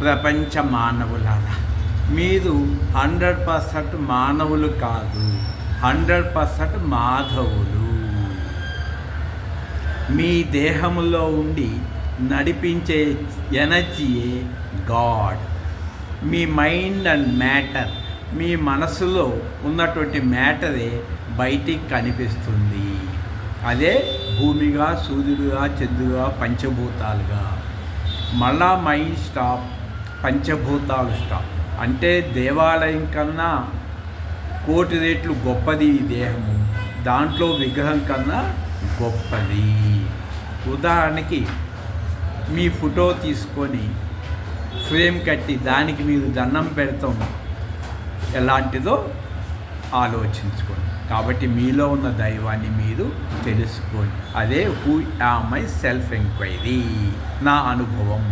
ప్రపంచ మానవులారా, మీరు 100% మానవులు కాదు, 100% మాధవులు. మీ దేహంలో ఉండి నడిపించే ఎనర్జీయే గాడ్. మీ మైండ్ అండ్ మ్యాటర్, మీ మనసులో ఉన్నటువంటి మ్యాటరే బయటికి కనిపిస్తుంది. అదే భూమిగా, సూర్యుడుగా, చంద్రుడుగా, పంచభూతాలుగా. మళ్ళా మైండ్ స్టాప్, పంచభూతాలు స్టాప్. అంటే దేవాలయం కన్నా 1,000,000 రెట్లు గొప్పది ఈ దేహము, దాంట్లో విగ్రహం కన్నా గొప్పది. ఉదాహరణకి మీ ఫోటో తీసుకొని ఫ్రేమ్ కట్టి దానికి మీరు దండం పెడతాం ఎలాంటిదో ఆలోచించుకోండి. కాబట్టి మీలో ఉన్న దైవాన్ని మీరు తెలుసుకోండి. అదే who am my self enquiry, నా అనుభవం.